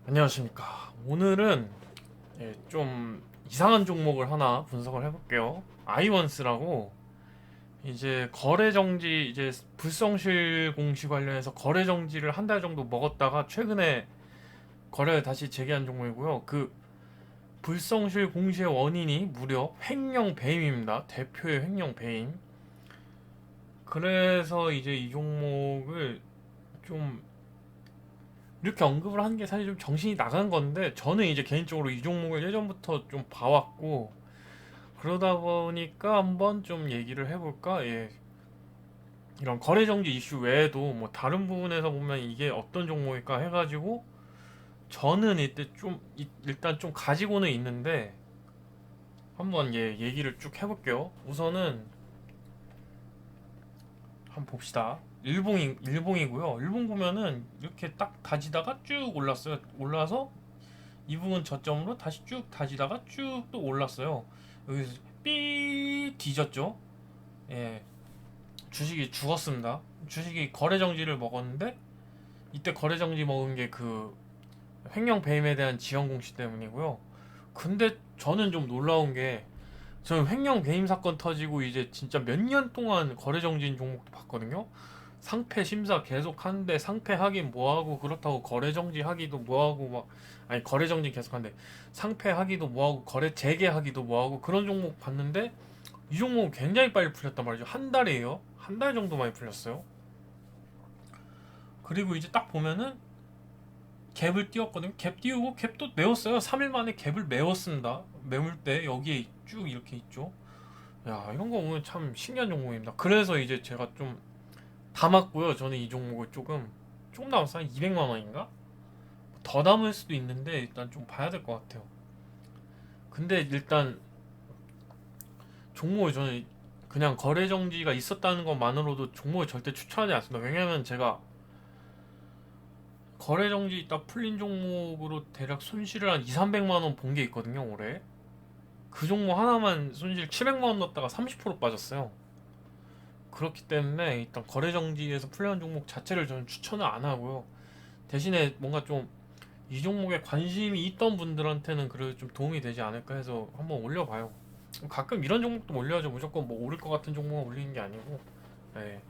안녕하십니까. 오늘은 좀 이상한 종목을 하나 분석을 해볼게요. 아이원스라고 이제 거래 정지 이제 불성실 공시 관련해서 거래 정지를 한 달 정도 먹었다가 최근에 거래를 다시 재개한 종목이고요. 그 불성실 공시의 원인이 무려 횡령 배임입니다. 대표의 횡령 배임. 그래서 이제 이 종목을 좀 이렇게 언급을 하는 게 사실 좀 정신이 나간 건데, 저는 이제 개인적으로 이 종목을 예전부터 좀 봐왔고 그러다 보니까 한번 좀 얘기를 해볼까. 이런 거래정지 이슈 외에도 뭐 다른 부분에서 보면 이게 어떤 종목일까 해가지고 저는 이때 좀 일단 좀 가지고는 있는데 한번 얘기를 쭉 해볼게요. 우선은 한번 봅시다. 일봉이고요. 일봉 보면은 이렇게 딱 다지다가 쭉 올랐어요. 올라서 이 부분 저점으로 다시 쭉 다지다가 쭉 또 올랐어요. 여기서 삐 뒤졌죠. 예, 주식이 죽었습니다. 주식이 거래 정지를 먹었는데 이때 거래 정지 먹은 게 그 횡령 배임에 대한 지연 공시 때문이고요. 근데 저는 좀 놀라운 게, 저는 횡령 배임 사건 터지고 이제 진짜 몇 년 동안 거래 정지인 종목도 봤거든요. 상패 심사 계속 하는데 상패 하긴 뭐하고, 그렇다고 거래 정지 하기도 뭐하고 막, 아니 거래 정지 계속 하는데 상패 하기도 뭐하고 거래 재개하기도 뭐하고 그런 종목 봤는데 이 종목은 굉장히 빨리 풀렸단 말이죠. 한 달이에요. 한 달 정도 많이 풀렸어요. 그리고 이제 딱 보면은 갭을 띄웠거든요. 갭 띄우고 갭도 메웠어요. 3일 만에 갭을 메웠습니다. 매물대 여기에 쭉 이렇게 있죠. 야, 이런 거 보면 참 신기한 종목입니다. 그래서 이제 제가 좀 담았고요. 저는 이 종목을 조금 남았어요. 한 200만 원인가? 더 남을 수도 있는데 일단 좀 봐야 될 것 같아요. 근데 일단 종목을 저는 그냥 거래 정지가 있었다는 것만으로도 종목을 절대 추천하지 않습니다. 왜냐면 제가 거래 정지 딱 풀린 종목으로 대략 손실을 한 2, 300만 원 본 게 있거든요, 올해. 그 종목 하나만 손실 700만 원 넣었다가 30% 빠졌어요. 그렇기 때문에 일단 거래 정지에서 풀려난 종목 자체를 저는 추천을 안 하고요. 대신에 뭔가 좀 이 종목에 관심이 있던 분들한테는 그래도 좀 도움이 되지 않을까 해서 한번 올려봐요. 가끔 이런 종목도 올려야죠. 무조건 뭐 오를 것 같은 종목만 올리는 게 아니고. 네.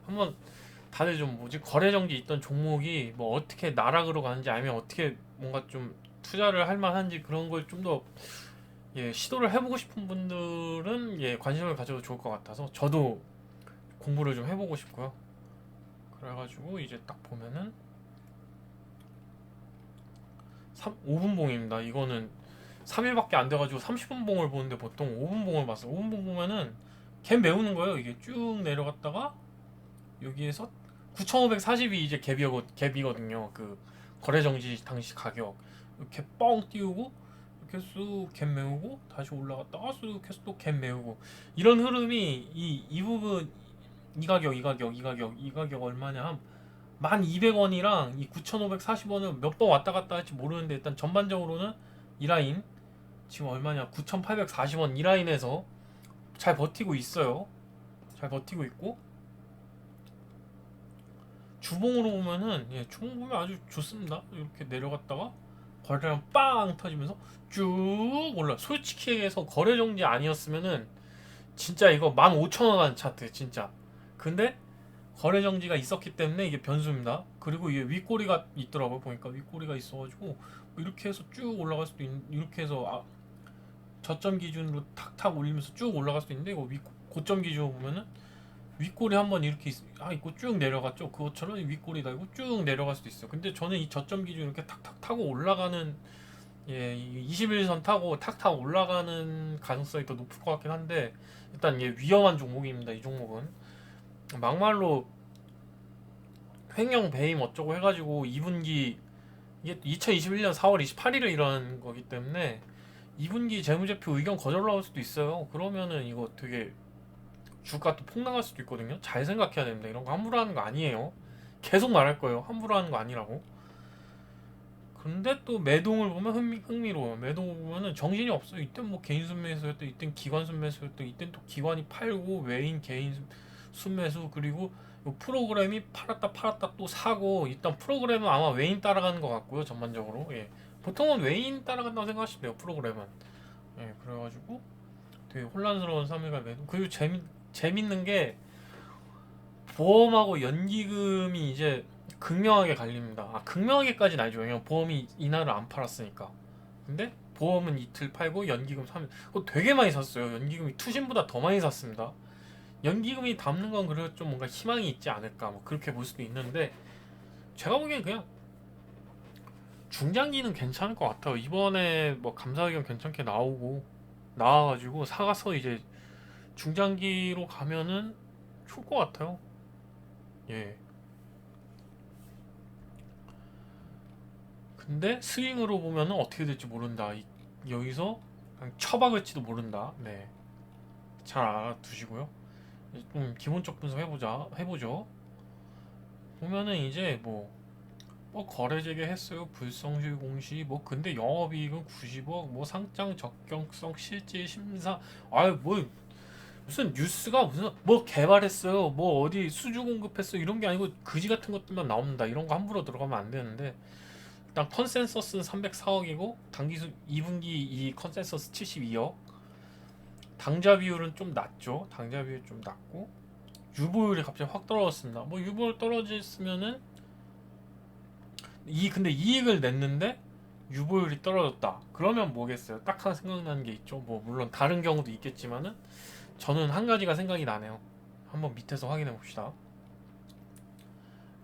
한번 다들 좀 뭐지, 거래 정지 있던 종목이 뭐 어떻게 나락으로 가는지, 아니면 어떻게 뭔가 좀 투자를 할 만한지, 그런 걸 좀 더 시도를 해보고 싶은 분들은 관심을 가져도 좋을 것 같아서 저도 공부를 좀 해보고 싶고요. 그래가지고 이제 딱 보면은 5분 봉입니다. 이거는 3일밖에 안 돼가지고 30분 봉을 보는데 보통 5분 봉을 봤어요. 5분 봉 보면은 갭 메우는 거예요. 이게 쭉 내려갔다가 여기에서 9,540이 이제 갭이거든요. 그 거래 정지 당시 가격 이렇게 뻥 띄우고 이렇게 쑥 갭 메우고 다시 올라갔다가 쑥 해서 또 갭 메우고, 이런 흐름이 이 부분, 이 가격 얼마냐, 한 1200원이랑 이 9,540원을 몇 번 왔다 갔다 할지 모르는데 일단 전반적으로는 이 라인 지금 얼마냐, 9,840원 이 라인에서 잘 버티고 있어요. 잘 버티고 있고, 주봉으로 보면은 주봉 보면 아주 좋습니다. 이렇게 내려갔다가 거래량 빵 터지면서 쭉 올라. 솔직히 얘기해서 거래 정지 아니었으면은 진짜 이거 15,000원 한 차트 진짜. 근데 거래 정지가 있었기 때문에 이게 변수입니다. 그리고 이게 윗꼬리가 있더라고요. 보니까 윗꼬리가 있어가지고 뭐 이렇게 해서 쭉 올라갈 수도 이렇게 해서 저점 기준으로 탁탁 올리면서 쭉 올라갈 수도 있는데, 이거 고점 기준으로 보면은 윗골이 한번 이렇게 있고 쭉 내려갔죠. 그것처럼 윗골이 달고 쭉 내려갈 수도 있어요. 근데 저는 이 저점 기준 이렇게 탁탁 타고 올라가는, 21선 타고 탁탁 올라가는 가능성이 더 높을 것 같긴 한데, 일단 위험한 종목입니다. 이 종목은 막말로 횡령 배임 어쩌고 해가지고 2분기, 이게 2021년 4월 28일에 일어난 거기 때문에 2분기 재무제표 의견 거절 나올 수도 있어요. 그러면은 이거 되게 주가 또 폭락할 수도 있거든요. 잘 생각해야 됩니다. 이런 거 함부로 하는 거 아니에요. 계속 말할 거예요. 함부로 하는 거 아니라고. 근데 또 매동을 보면 흥미로워요. 매동을 보면은 정신이 없어요. 이땐 뭐 개인 순매수였대, 이땐 기관 순매수였대, 이땐 또 기관이 팔고 외인 개인 순매수. 그리고 이 프로그램이 팔았다 또 사고. 일단 프로그램은 아마 외인 따라가는 것 같고요, 전반적으로. 예. 보통은 외인 따라간다고 생각하시면 돼요, 프로그램은. 예, 그래가지고 되게 혼란스러운 3일간 매도. 그리고 재밌는 게 보험하고 연기금이 이제 극명하게 갈립니다. 아, 극명하게까지는 아니죠. 왜냐면 보험이 이날을 안 팔았으니까. 근데 보험은 이틀 팔고 연기금 3일. 그거 되게 많이 샀어요. 연기금이 투신보다 더 많이 샀습니다. 연기금이 담는 건 그래도 좀 뭔가 희망이 있지 않을까, 뭐 그렇게 볼 수도 있는데, 제가 보기엔 그냥 중장기는 괜찮을 것 같아요. 이번에 뭐 감사 의견 괜찮게 나와가지고 사가서 이제 중장기로 가면은 좋을 것 같아요. 예. 근데 스윙으로 보면은 어떻게 될지 모른다. 여기서 그냥 쳐박을지도 모른다. 네. 잘 알아두시고요. 좀 기본적 분석 해보죠. 보면은 이제 뭐 거래 재개했어요. 불성실 공시 뭐 근데 영업이익은 90억 뭐 상장 적격성 실질 심사. 아유 뭐 무슨 뉴스가 무슨 뭐 개발했어요. 뭐 어디 수주 공급했어 이런 게 아니고 그지 같은 것들만 나옵니다. 이런 거 함부로 들어가면 안 되는데, 일단 컨센서스는 304억이고 당기순 2분기 이 컨센서스 72억. 당좌 비율은 좀 낮죠. 당좌 비율 좀 낮고 유보율이 갑자기 확 떨어졌습니다. 뭐 유보율 떨어졌으면은 근데 이익을 냈는데 유보율이 떨어졌다. 그러면 뭐겠어요? 딱 하나 생각나는 게 있죠. 뭐 물론 다른 경우도 있겠지만은 저는 한 가지가 생각이 나네요. 한번 밑에서 확인해 봅시다.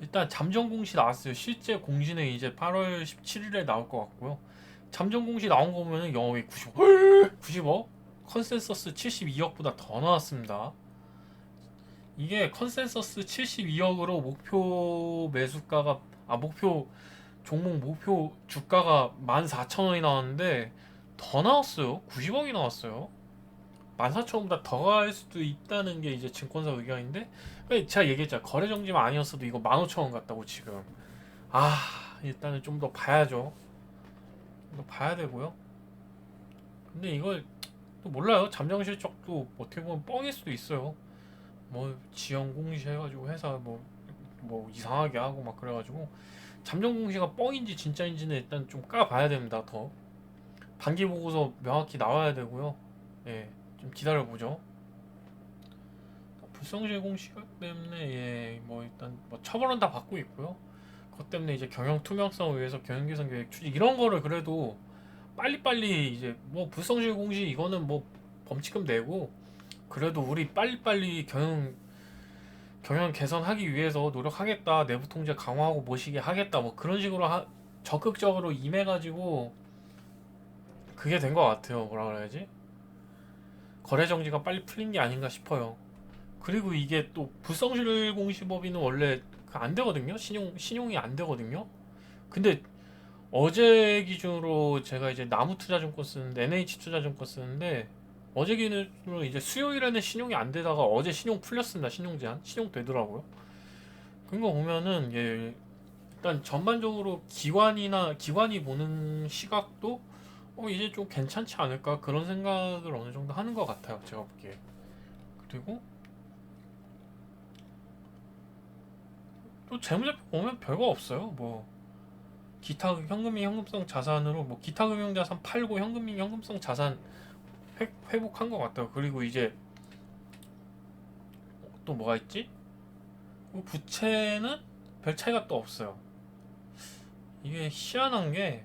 일단 잠정 공시 나왔어요. 실제 공시는 이제 8월 17일에 나올 것 같고요. 잠정 공시 나온 거 보면은 영업이 90억, 컨센서스 72억보다 더 나왔습니다. 이게 컨센서스 72억으로 목표 매수가가 목표 종목 목표 주가가 14,000원이 나왔는데 더 나왔어요. 90억이 나왔어요. 14,000원보다 더 갈 수도 있다는 게 이제 증권사 의견인데, 그러니까 제가 얘기했잖아요. 거래 정지만 아니었어도 이거 15,000원 같다고 지금. 일단은 좀 더 봐야죠. 좀 더 봐야 되고요. 근데 이걸 또 몰라요. 잠정 실적도 어떻게 보면 뻥일 수도 있어요. 뭐 지연 공시해가지고 회사 뭐 이상하게 하고 막 그래가지고 잠정 공시가 뻥인지 진짜인지는 일단 좀 까봐야 됩니다. 더 반기 보고서 명확히 나와야 되고요. 예, 좀 기다려 보죠. 불성실 공시 때문에 뭐 일단 뭐 처벌은 다 받고 있고요. 그것 때문에 이제 경영 투명성을 위해서 경영 개선 계획 추진 이런 거를 그래도 빨리빨리 이제 뭐 불성실 공시 이거는 뭐 범칙금 내고 그래도 우리 빨리빨리 경영 개선하기 위해서 노력하겠다. 내부 통제 강화하고 모시게 하겠다. 뭐 그런 식으로 적극적으로 임해가지고 그게 된 것 같아요. 뭐라 그래야지? 거래 정지가 빨리 풀린 게 아닌가 싶어요. 그리고 이게 또 불성실 공시법인은 원래 안 되거든요. 신용이 안 되거든요. 근데 어제 기준으로 제가 이제 나무투자증권 쓰는데 NH투자증권 쓰는데 어제 기준으로 이제 수요일에는 신용이 안 되다가 어제 신용 풀렸습니다. 신용 제한 신용 되더라고요. 그런 거 보면은 일단 전반적으로 기관이 보는 시각도 이제 좀 괜찮지 않을까 그런 생각을 어느 정도 하는 것 같아요. 제가 보기에. 그리고 또 재무제표 보면 별거 없어요. 뭐 기타 현금이 현금성 자산으로 뭐 기타 금융자산 팔고 현금이 현금성 자산 회복한 것 같아요. 그리고 이제 또 뭐가 있지? 부채는 별 차이가 또 없어요. 이게 희한한 게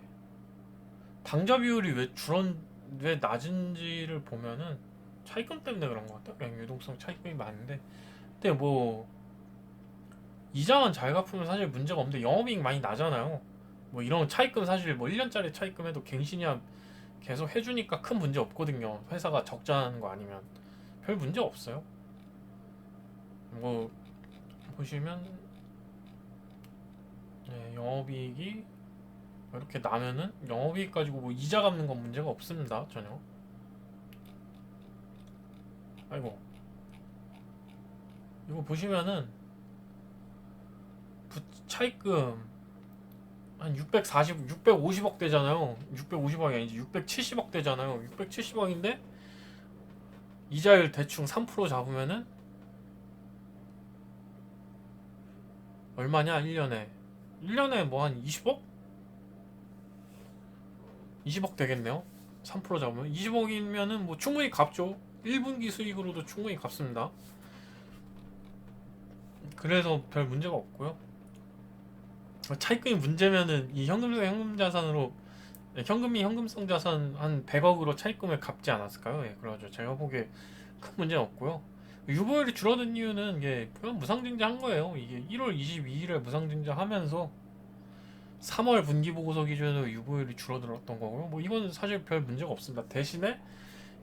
당좌 비율이 왜 낮은지를 보면은 차입금 때문에 그런 것 같아요. 그냥 유동성 차입금이 많은데, 근데 뭐 이자만 잘 갚으면 사실 문제가 없는데 영업이익 많이 나잖아요. 뭐 이런 차입금 사실 뭐 1년짜리 차입금 해도 갱신이야 계속 해주니까 큰 문제 없거든요. 회사가 적자하는 거 아니면 별 문제 없어요. 뭐 보시면 영업이익이 이렇게 나면은 영업이익 가지고 뭐 이자 갚는 건 문제가 없습니다. 전혀. 아이고, 이거 보시면은 차입금 한 650억 되잖아요. 650억이 아니지 670억 되잖아요. 670억인데 이자율 대충 3% 잡으면은 얼마냐 1년에 뭐 한 20억? 20억 되겠네요. 3% 잡으면 20억이면은 뭐 충분히 갚죠. 1분기 수익으로도 충분히 갚습니다. 그래서 별 문제가 없고요. 차입금이 문제면은 이 현금자산으로, 현금이 현금성 자산 한 100억으로 차입금을 갚지 않았을까요? 예, 그러죠. 제가 보기에 큰 문제는 없고요. 유보율이 줄어든 이유는 이게 그냥 무상증자 한 거예요. 이게 1월 22일에 무상증자 하면서 3월 분기보고서 기준으로 유보율이 줄어들었던 거고요. 뭐 이건 사실 별 문제가 없습니다. 대신에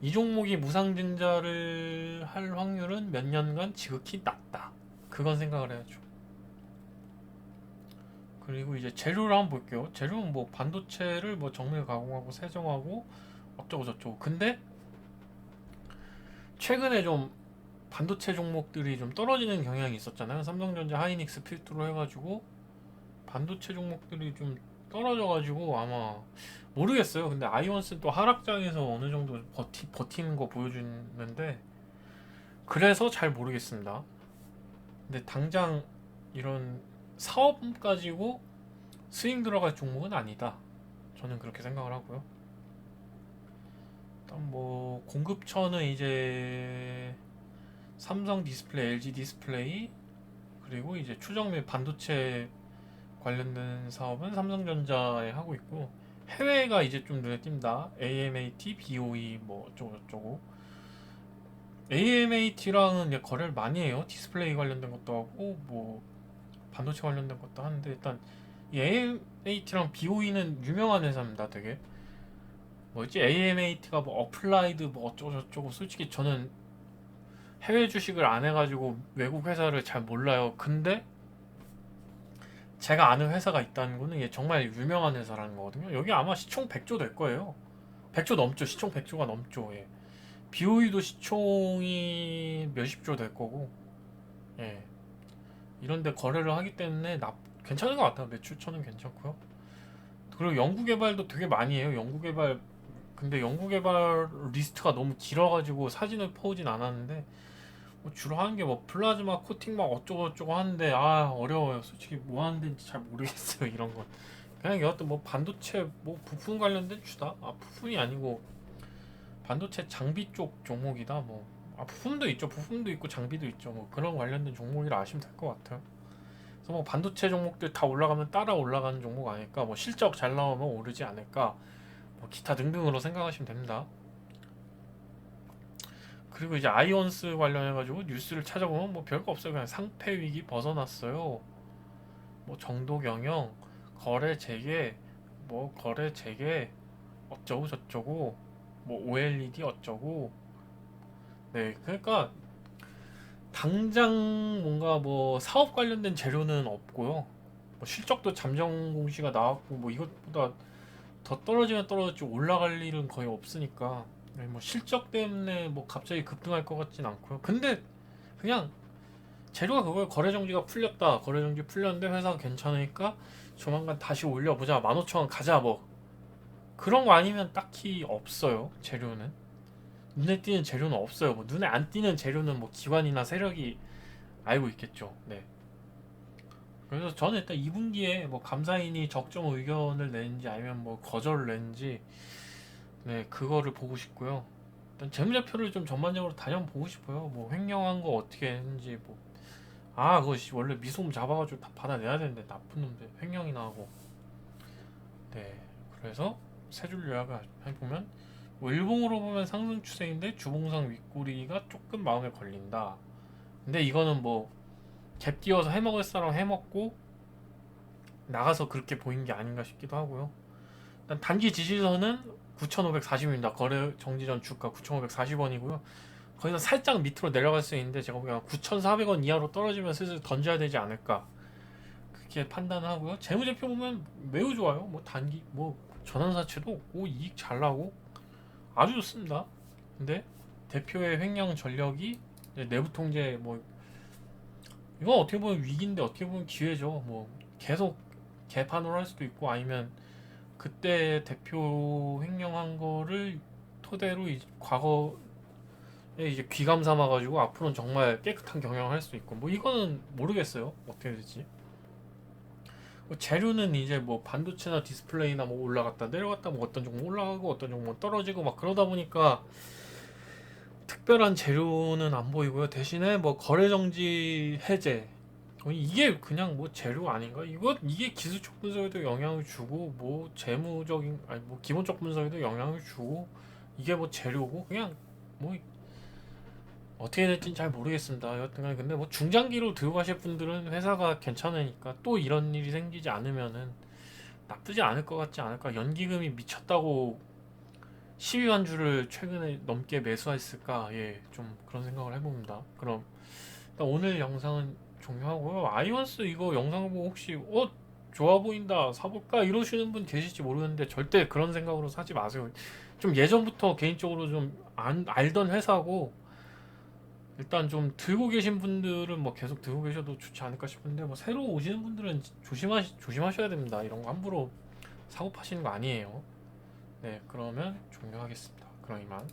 이 종목이 무상증자를 할 확률은 몇 년간 지극히 낮다. 그건 생각을 해야죠. 그리고 이제 재료를 한번 볼게요. 재료는 뭐 반도체를 뭐 정밀 가공하고 세정하고 어쩌고 저쩌고. 근데 최근에 좀 반도체 종목들이 좀 떨어지는 경향이 있었잖아요. 삼성전자 하이닉스 필두로 해가지고 반도체 종목들이 좀 떨어져가지고 아마 모르겠어요. 근데 아이온스 또 하락장에서 어느 정도 버티는 거 보여주는데 그래서 잘 모르겠습니다. 근데 당장 이런 사업 가지고 스윙 들어갈 종목은 아니다. 저는 그렇게 생각을 하고요. 일단 뭐 공급처는 이제 삼성 디스플레이, LG 디스플레이, 그리고 이제 추정 및 반도체 관련된 사업은 삼성전자에 하고 있고, 해외가 이제 좀 눈에 띈다. AMAT, BOE 뭐 어쩌고 저쩌고. AMAT랑은 거래를 많이 해요. 디스플레이 관련된 것도 하고 뭐 반도체 관련된 것도 하는데, 일단 이 AMAT랑 BOE는 유명한 회사입니다. 되게 뭐지, AMAT가 뭐 어플라이드 뭐 어쩌고 저쩌고. 솔직히 저는 해외 주식을 안 해가지고 외국 회사를 잘 몰라요. 근데 제가 아는 회사가 있다는 거는 이게 정말 유명한 회사라는 거거든요. 여기 아마 시총 100조 될 거예요. 100조 넘죠. 시총 100조가 넘죠. 예. BOE도 시총이 몇십 조 될 거고, 예. 이런데 거래를 하기 때문에 괜찮은 것 같아요. 매출처는 괜찮고요. 그리고 연구개발도 되게 많이 해요. 연구개발. 근데 연구개발 리스트가 너무 길어가지고 사진을 퍼오진 않았는데, 뭐 주로 하는 게 뭐 플라즈마 코팅 막 어쩌고 저쩌고 하는데, 어려워요. 솔직히 뭐 하는 데인지 잘 모르겠어요. 이런 건 그냥 여하튼 뭐 반도체 뭐 부품 관련된 주다. 부품이 아니고 반도체 장비 쪽 종목이다. 뭐 부품도 있죠. 부품도 있고 장비도 있죠. 뭐 그런 관련된 종목이라 아시면 될 것 같아요. 그래서 뭐 반도체 종목들 다 올라가면 따라 올라가는 종목 아닐까, 뭐 실적 잘 나오면 오르지 않을까, 뭐 기타 등등으로 생각하시면 됩니다. 그리고 이제 아이온스 관련해가지고 뉴스를 찾아보면 뭐 별거 없어요. 그냥 상패 위기 벗어났어요. 뭐 정도 경영, 거래 재개, 뭐 거래 재개 어쩌고 저쩌고, 뭐 OLED 어쩌고. 네, 그러니까 당장 뭔가 뭐 사업 관련된 재료는 없고요. 뭐 실적도 잠정 공시가 나왔고, 뭐 이것보다 더 떨어지면 떨어졌지 올라갈 일은 거의 없으니까. 네, 뭐 실적 때문에 뭐 갑자기 급등할 것 같진 않고요. 근데 그냥 재료가 그거예요. 거래 정지가 풀렸다. 거래 정지 풀렸는데 회사가 괜찮으니까 조만간 다시 올려보자. 15,000원 가자. 뭐 그런 거 아니면 딱히 없어요. 재료는 눈에 띄는 재료는 없어요. 뭐 눈에 안 띄는 재료는 뭐 기관이나 세력이 알고 있겠죠. 네. 그래서 저는 일단 2분기에 뭐 감사인이 적정 의견을 내는지 아니면 뭐 거절을 내는지, 네, 그거를 보고 싶고요. 일단 재무제표를 좀 전반적으로 다시 한번 보고 싶어요. 뭐 횡령한 거 어떻게 했는지, 뭐 그거 원래 미소음 잡아가지고 다 받아내야 되는데 나쁜 놈들 횡령이나 하고. 네, 그래서 세 줄 요약을 해보면, 뭐 일봉으로 보면 상승 추세인데 주봉상 윗꼬리가 조금 마음에 걸린다. 근데 이거는 뭐 갭 띄워서 해먹을 사람 해먹고 나가서 그렇게 보인 게 아닌가 싶기도 하고요. 일단 단기 지지선은 9,540입니다. 거래 정지 전 주가 9,540원이고요. 거기서 살짝 밑으로 내려갈 수 있는데 제가 보기엔 9,400원 이하로 떨어지면 슬슬 던져야 되지 않을까, 그렇게 판단하고요. 재무제표 보면 매우 좋아요. 뭐 단기 뭐 전환사채도 없고 이익 잘 나고 아주 좋습니다. 근데 대표의 횡령 전력이 내부 통제, 뭐 이건 어떻게 보면 위기인데 어떻게 보면 기회죠. 뭐 계속 개판으로 할 수도 있고, 아니면 그때 대표 횡령한 거를 토대로 과거에 이제 귀감 삼아가지고 앞으로는 정말 깨끗한 경영을 할 수 있고, 뭐 이거는 모르겠어요. 어떻게 될지. 뭐 재료는 이제 뭐 반도체나 디스플레이나 뭐 올라갔다 내려갔다 뭐 어떤 종목 올라가고 어떤 종목 떨어지고 막 그러다 보니까 특별한 재료는 안 보이고요. 대신에 뭐 거래정지 해제 이게 그냥 뭐 재료 아닌가? 이게 기술적 분석에도 영향을 주고 뭐 재무적인 아니 뭐 기본적 분석에도 영향을 주고 이게 뭐 재료고 그냥 뭐 어떻게 될지는 잘 모르겠습니다. 여튼간 근데 뭐 중장기로 들고 가실 분들은 회사가 괜찮으니까 또 이런 일이 생기지 않으면은 나쁘지 않을 것 같지 않을까? 연기금이 미쳤다고 12만 주를 최근에 넘게 매수했을까? 예, 좀 그런 생각을 해봅니다. 그럼 일단 오늘 영상은 종료하고요. 아이언스 이거 영상 보고 혹시 좋아 보인다 사볼까 이러시는 분 계실지 모르는데 절대 그런 생각으로 사지 마세요. 좀 예전부터 개인적으로 좀 알던 회사고 일단 좀 들고 계신 분들은 뭐 계속 들고 계셔도 좋지 않을까 싶은데 뭐 새로 오시는 분들은 조심하셔야 됩니다. 이런 거 함부로 사고 파시는 거 아니에요. 네, 그러면 종료하겠습니다. 그럼 이만.